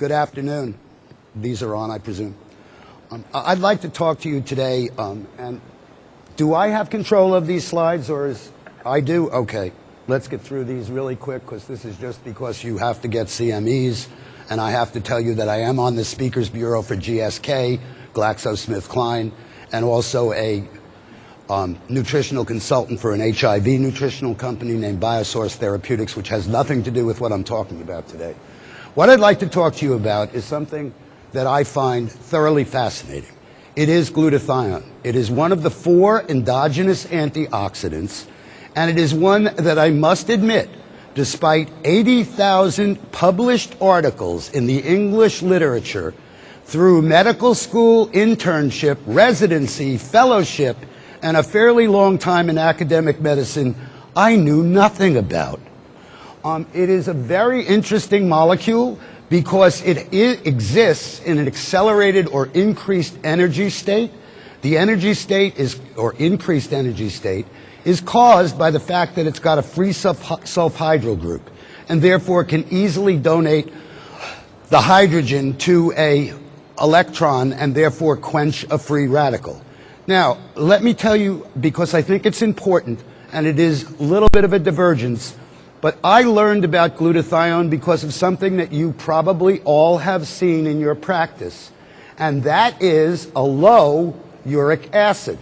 Good afternoon. These are on, I presume. I'd like to talk to you today, and do I have control of these slides, or is I do? Okay. Let's get through these really quick, because this is just because you have to get CMEs, and I have to tell you that I am on the Speakers Bureau for GSK, GlaxoSmithKline, and also a nutritional consultant for an HIV nutritional company named Biosource Therapeutics, which has nothing to do with what I'm talking about today. What I'd like to talk to you about is something that I find thoroughly fascinating. It is glutathione. It is one of the 4 endogenous antioxidants, and it is one that I must admit, despite 80,000 published articles in the English literature, through medical school, internship, residency, fellowship, and a fairly long time in academic medicine, I knew nothing about. It is a very interesting molecule because it exists in an accelerated or increased energy state. The energy state or increased energy state is caused by the fact that it's got a free sulfhydryl group, and therefore can easily donate the hydrogen to a electron and therefore quench a free radical. Now, let me tell you, because I think it's important, and it is a little bit of a divergence, but I learned about glutathione because of something that you probably all have seen in your practice, and that is a low uric acid.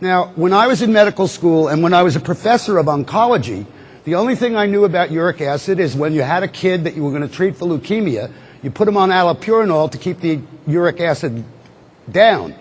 Now, when I was in medical school and when I was a professor of oncology, the only thing I knew about uric acid is when you had a kid that you were going to treat for leukemia, you put him on allopurinol to keep the uric acid down.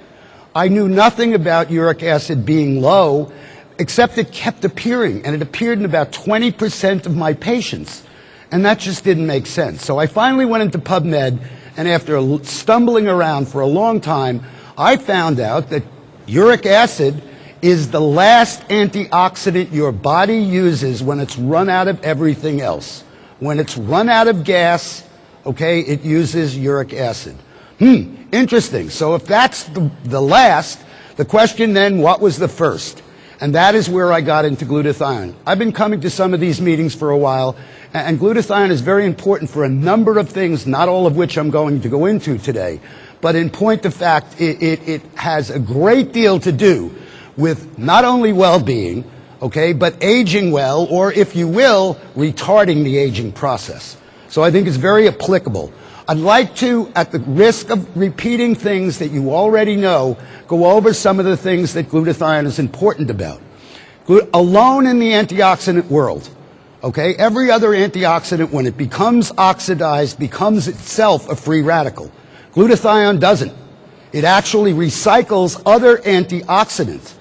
I knew nothing about uric acid being low, except it kept appearing, and it appeared in about 20% of my patients, and that just didn't make sense. So I finally went into PubMed, and after stumbling around for a long time, I found out that uric acid is the last antioxidant your body uses when it's run out of everything else. When it's run out of gas, okay, it uses uric acid. Interesting. So if that's the last, the question then, what was the first? And that is where I got into glutathione. I've been coming to some of these meetings for a while, and glutathione is very important for a number of things, not all of which I'm going to go into today. But in point of fact, it has a great deal to do with not only well-being, okay, but aging well, or if you will, retarding the aging process. So I think it's very applicable. I'd like to, at the risk of repeating things that you already know, go over some of the things that glutathione is important about. Alone in the antioxidant world, okay, every other antioxidant, when it becomes oxidized, becomes itself a free radical. Glutathione doesn't. It actually recycles other antioxidants.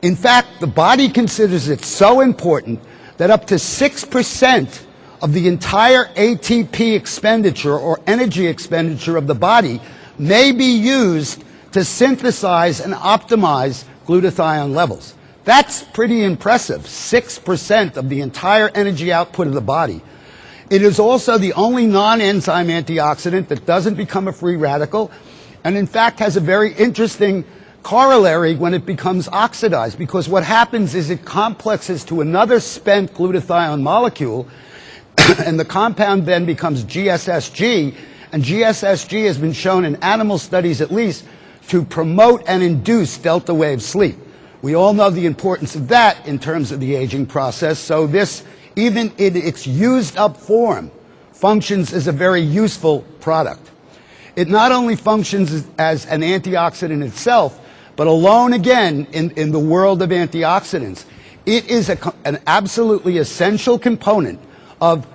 In fact, the body considers it so important that up to 6% of the entire ATP expenditure or energy expenditure of the body may be used to synthesize and optimize glutathione levels. That's pretty impressive, 6% of the entire energy output of the body. It is also the only non-enzyme antioxidant that doesn't become a free radical, and in fact has a very interesting corollary when it becomes oxidized, because what happens is it complexes to another spent glutathione molecule, and the compound then becomes GSSG, and GSSG has been shown in animal studies at least to promote and induce delta wave sleep. We all know the importance of that in terms of the aging process, so this, even in its used up form, functions as a very useful product. It not only functions as an antioxidant itself, but alone again in the world of antioxidants, it is an absolutely essential component of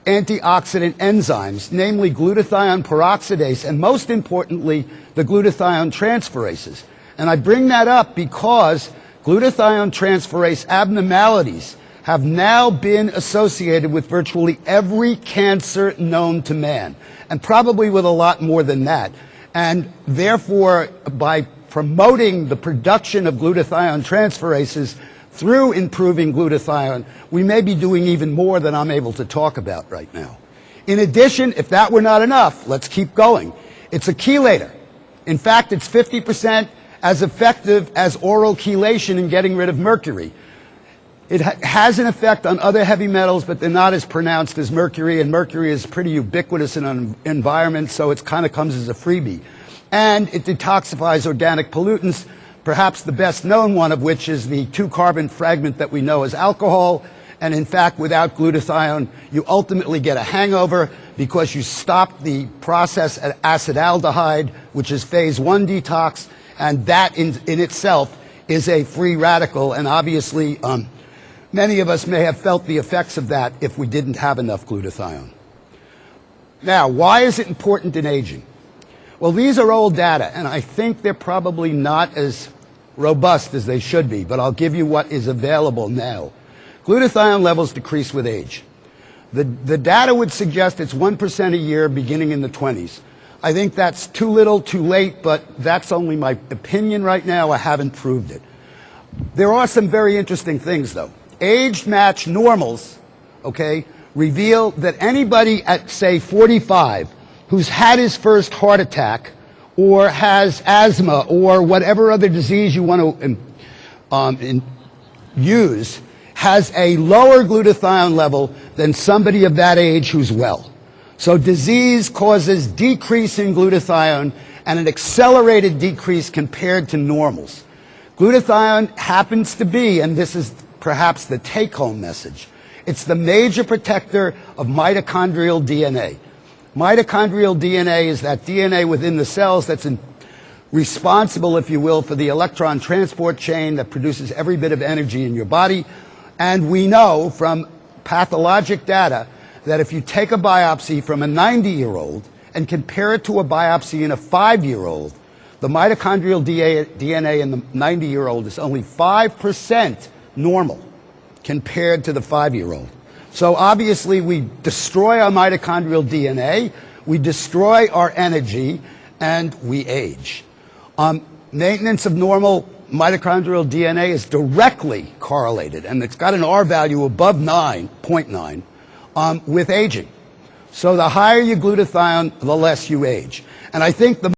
antioxidant enzymes, namely glutathione peroxidase, and most importantly, the glutathione transferases. And I bring that up because glutathione transferase abnormalities have now been associated with virtually every cancer known to man, and probably with a lot more than that. And therefore, by promoting the production of glutathione transferases through improving glutathione, we may be doing even more than I'm able to talk about right now. In addition, if that were not enough, let's keep going. It's a chelator. In fact, it's 50% as effective as oral chelation in getting rid of mercury. It has an effect on other heavy metals, but they're not as pronounced as mercury, and mercury is pretty ubiquitous in an environment, so it kind of comes as a freebie. And it detoxifies organic pollutants, perhaps the best known one of which is the 2-carbon fragment that we know as alcohol. And in fact, without glutathione, you ultimately get a hangover because you stop the process at acetaldehyde, which is phase 1 detox, and that in itself is a free radical, and obviously many of us may have felt the effects of that if we didn't have enough glutathione. Now, why is it important in aging? Well, these are old data, and I think they're probably not as robust as they should be, but I'll give you what is available now. Glutathione levels decrease with age. The data would suggest it's 1% a year beginning in the 20s. I think that's too little, too late, but that's only my opinion right now. I haven't proved it. There are some very interesting things, though. Age-matched normals, okay, reveal that anybody at, say, 45 who's had his first heart attack or has asthma or whatever other disease you want to use has a lower glutathione level than somebody of that age who's well. So disease causes decrease in glutathione and an accelerated decrease compared to normals. Glutathione happens to be, and this is perhaps the take-home message, it's the major protector of mitochondrial DNA. Mitochondrial DNA is that DNA within the cells that's responsible, if you will, for the electron transport chain that produces every bit of energy in your body. And we know from pathologic data that if you take a biopsy from a 90-year-old and compare it to a biopsy in a 5-year-old, the mitochondrial DNA in the 90-year-old is only 5% normal compared to the 5-year-old. So obviously we destroy our mitochondrial DNA, we destroy our energy, and we age. Maintenance of normal mitochondrial DNA is directly correlated, and it's got an R value above 9.9 with aging. So the higher your glutathione, the less you age. And I think the